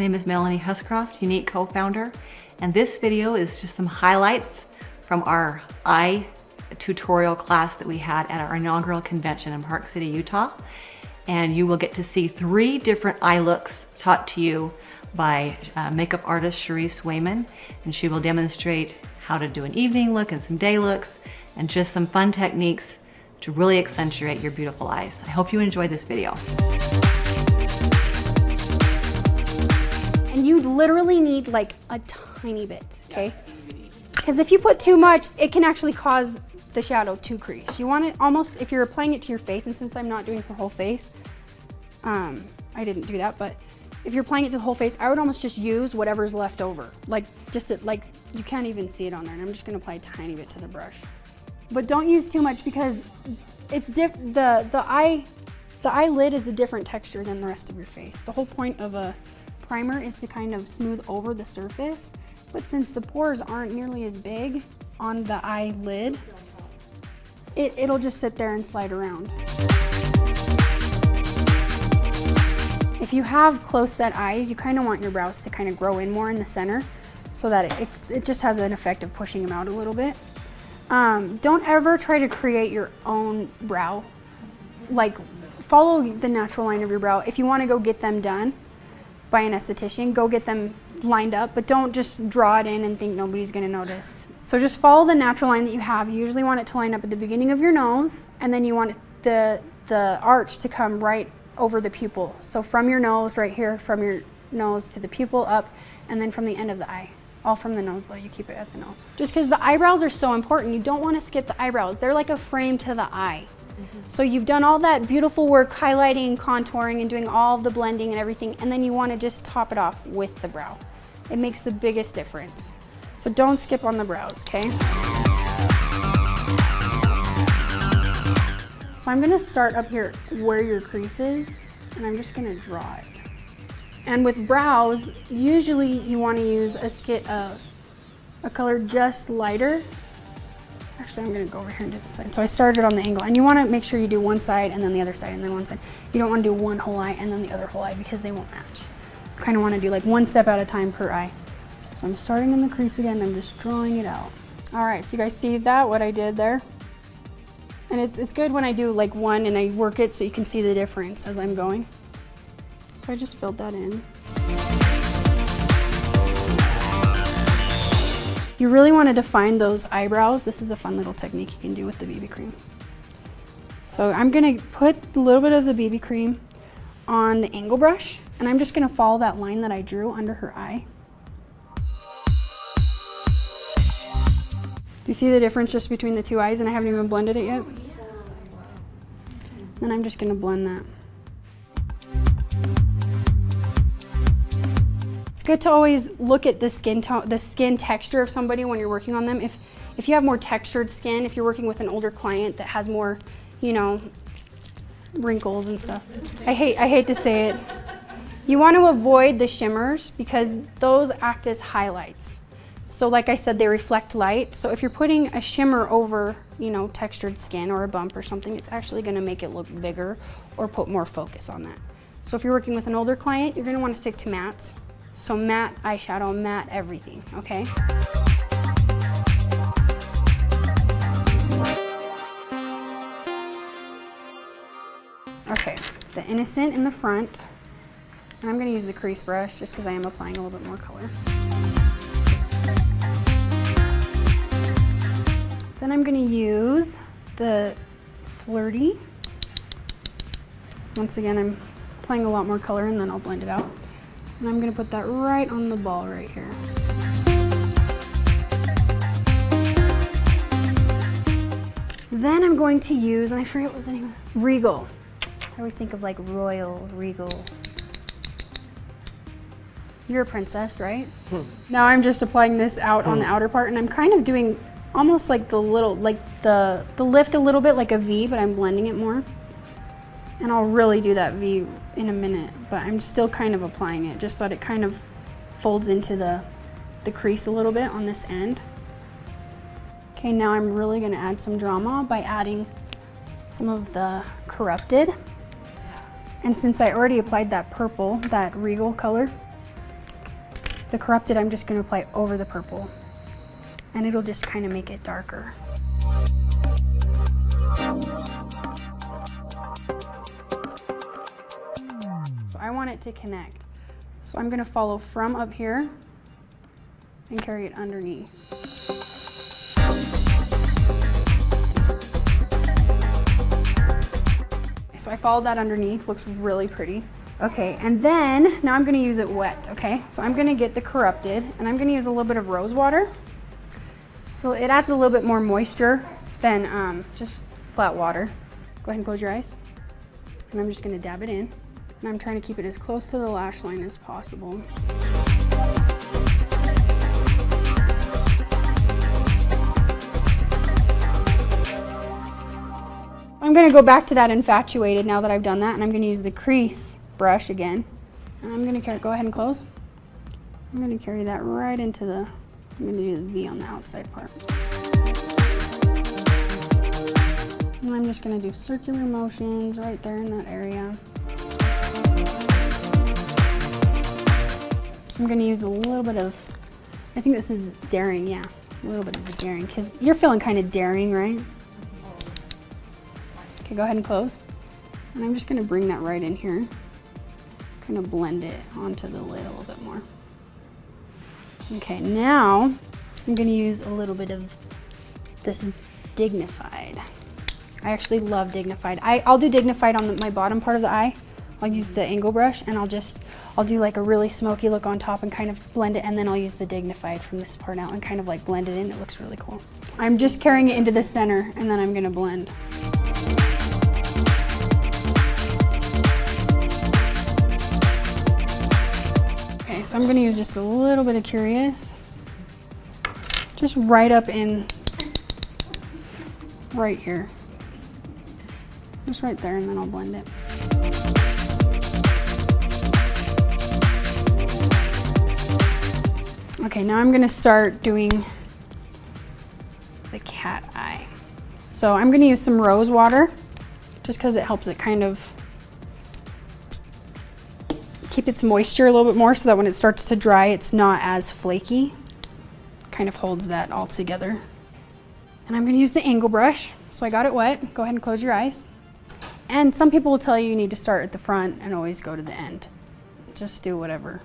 name is Melanie Huscroft, Younique co-founder, and this video is just some highlights from our eye tutorial class that we had at our inaugural convention in Park City, Utah. And you will get to see 3 different eye looks taught to you by makeup artist Charisse Wayman, and she will demonstrate how to do an evening look and some day looks and just some fun techniques to really accentuate your beautiful eyes. I hope you enjoy this video. And you literally need like a tiny bit, okay? Because if you put too much, it can actually cause the shadow to crease. You want it almost, if you're applying it to your face, and since I'm not doing her whole face, I didn't do that, but if you're applying it to the whole face, I would almost just use whatever's left over. Like, like, you can't even see it on there, and I'm just gonna apply a tiny bit to the brush. But don't use too much because it's the eyelid is a different texture than the rest of your face. The whole point of a primer is to kind of smooth over the surface, but since the pores aren't nearly as big on the eyelid, it'll just sit there and slide around. If you have close set eyes, you kind of want your brows to kind of grow in more in the center so that it just has an effect of pushing them out a little bit. Don't ever try to create your own brow. Like, follow the natural line of your brow. If you want to go get them done by an esthetician, go get them lined up, but don't just draw it in and think nobody's going to notice. So just follow the natural line that you have. You usually want it to line up at the beginning of your nose, and then you want the arch to come right over the pupil. So from your nose right here, from your nose to the pupil up, and then from the end of the eye. All from the nose though, you keep it at the nose. Just because the eyebrows are so important, you don't want to skip the eyebrows. They're like a frame to the eye. So you've done all that beautiful work highlighting, contouring, and doing all the blending and everything, and then you want to just top it off with the brow. It makes the biggest difference. So don't skip on the brows, okay? So I'm gonna start up here where your crease is, and I'm just gonna draw it. And with brows, usually you want to use a color just lighter. Actually, I'm gonna go over here and do this side. So I started on the angle, and you want to make sure you do one side and then the other side and then one side. You don't want to do one whole eye and then the other whole eye because they won't match. You kind of want to do like one step at a time per eye. So I'm starting in the crease again, I'm just drawing it out. All right, so you guys see that, what I did there? And it's good when I do like one and I work it so you can see the difference as I'm going. So I just filled that in. You really want to define those eyebrows. This is a fun little technique you can do with the BB cream. So I'm going to put a little bit of the BB cream on the angle brush, and I'm just going to follow that line that I drew under her eye. Do you see the difference just between the 2 eyes, and I haven't even blended it yet? Then I'm just going to blend that. It's good to always look at the skin tone, the skin texture of somebody when you're working on them. If you have more textured skin, if you're working with an older client that has more, you know, wrinkles and stuff. I hate to say it. You want to avoid the shimmers because those act as highlights. So like I said, they reflect light. So if you're putting a shimmer over, you know, textured skin or a bump or something, it's actually going to make it look bigger or put more focus on that. So if you're working with an older client, you're going to want to stick to mattes. So matte eyeshadow, matte everything, okay? Okay, the innocent in the front. And I'm gonna use the crease brush just because I am applying a little bit more color. Then I'm gonna use the flirty. Once again, I'm applying a lot more color and then I'll blend it out. And I'm gonna put that right on the ball right here. Then I'm going to use, and I forget what the name is, Regal. I always think of like royal, regal. You're a princess, right? Now I'm just applying this out on the outer part, and I'm kind of doing almost like the little, like the lift a little bit like a V, but I'm blending it more. And I'll really do that V in a minute, but I'm still kind of applying it just so that it kind of folds into the crease a little bit on this end. Okay, now I'm really gonna add some drama by adding some of the Corrupted. And since I already applied that purple, that Regal color, The corrupted I'm just gonna apply over the purple, and it'll just kind of make it darker. So I want it to connect. So I'm gonna follow from up here and carry it underneath. So I followed that underneath, looks really pretty. Okay, and then now I'm gonna use it wet, okay? So I'm gonna get the corrupted and I'm gonna use a little bit of rose water. So it adds a little bit more moisture than just flat water. Go ahead and close your eyes. And I'm just gonna dab it in. And I'm trying to keep it as close to the lash line as possible. I'm gonna go back to that infatuated now that I've done that, and I'm gonna use the crease brush again. And I'm gonna go ahead and close. I'm gonna carry that right into the, I'm gonna do the V on the outside part. And I'm just gonna do circular motions right there in that area. I'm gonna use a little bit of, I think this is daring, yeah. A little bit of the daring, because you're feeling kind of daring, right? Okay, go ahead and close. And I'm just gonna bring that right in here. Kind of blend it onto the lid a little bit more. Okay, now I'm gonna use a little bit of this Dignified. I actually love Dignified. I'll do Dignified on my bottom part of the eye. I'll use the angle brush and I'll do like a really smoky look on top and kind of blend it, and then I'll use the Dignified from this part out and kind of like blend it in. It looks really cool. I'm just carrying it into the center and then I'm gonna blend. Okay, so I'm gonna use just a little bit of Curious. Just right up in, right here. Just right there, and then I'll blend it. Okay, now I'm gonna start doing the cat eye. So I'm gonna use some rose water, just because it helps it kind of keep its moisture a little bit more, so that when it starts to dry, it's not as flaky. Kind of holds that all together. And I'm gonna use the angle brush. So I got it wet. Go ahead and close your eyes. And some people will tell you need to start at the front and always go to the end. Just do whatever.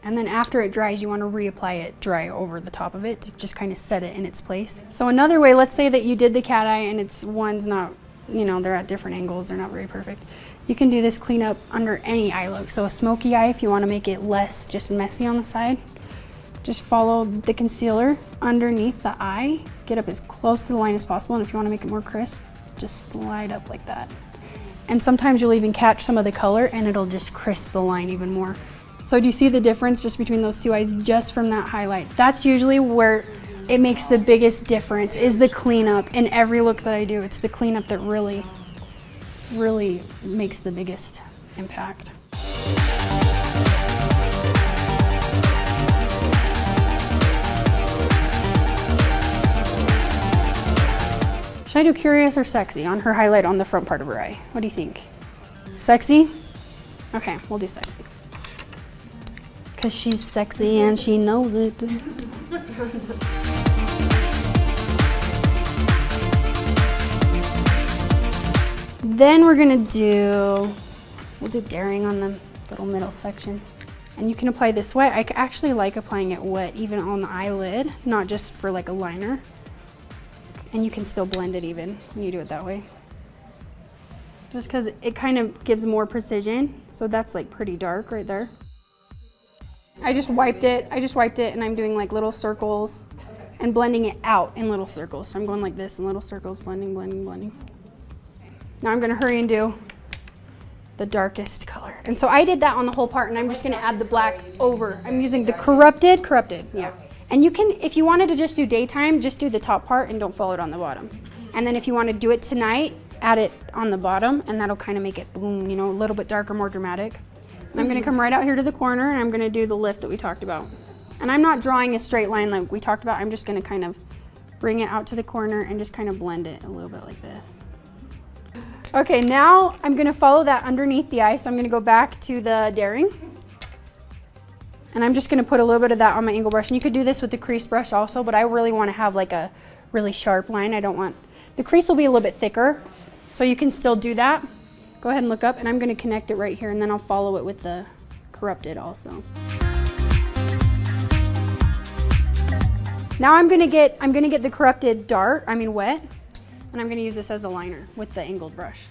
And then after it dries, you want to reapply it dry over the top of it to just kind of set it in its place. So another way, let's say that you did the cat eye and one's not, you know, they're at different angles, they're not very perfect. You can do this cleanup under any eye look. So a smoky eye, if you want to make it less just messy on the side, just follow the concealer underneath the eye, get up as close to the line as possible, and if you want to make it more crisp, just slide up like that. And sometimes you'll even catch some of the color and it'll just crisp the line even more. So do you see the difference just between those two eyes just from that highlight? That's usually where it makes the biggest difference, is the cleanup. In every look that I do, it's the cleanup that really, really makes the biggest impact. Should I do Curious or Sexy on her highlight on the front part of her eye? What do you think? Sexy? Okay, we'll do Sexy. Because she's sexy and she knows it. Then we're gonna we'll do Daring on the little middle section. And you can apply this wet. I actually like applying it wet even on the eyelid, not just for like a liner. And you can still blend it even when you do it that way. Just because it kind of gives more precision. So that's like pretty dark right there. I just wiped it and I'm doing like little circles and blending it out in little circles. So I'm going like this in little circles, blending, blending, blending. Now I'm gonna hurry and do the darkest color. And so I did that on the whole part, and I'm just gonna add the black over. I'm using the corrupted, yeah. And you can, if you wanted to just do daytime, just do the top part and don't follow it on the bottom. And then if you want to do it tonight, add it on the bottom, and that'll kind of make it boom, you know, a little bit darker, more dramatic. And I'm going to come right out here to the corner, and I'm going to do the lift that we talked about. And I'm not drawing a straight line like we talked about. I'm just going to kind of bring it out to the corner and just kind of blend it a little bit like this. Okay, now I'm going to follow that underneath the eye. So I'm going to go back to the Daring. And I'm just gonna put a little bit of that on my angle brush. And you could do this with the crease brush also, but I really wanna have like a really sharp line. I don't want, the crease will be a little bit thicker, so you can still do that. Go ahead and look up, and I'm gonna connect it right here, and then I'll follow it with the corrupted also. Now I'm gonna get the corrupted wet, and I'm gonna use this as a liner with the angled brush.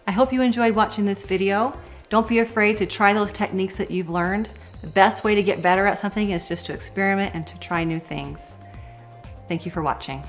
I hope you enjoyed watching this video. Don't be afraid to try those techniques that you've learned. The best way to get better at something is just to experiment and to try new things. Thank you for watching.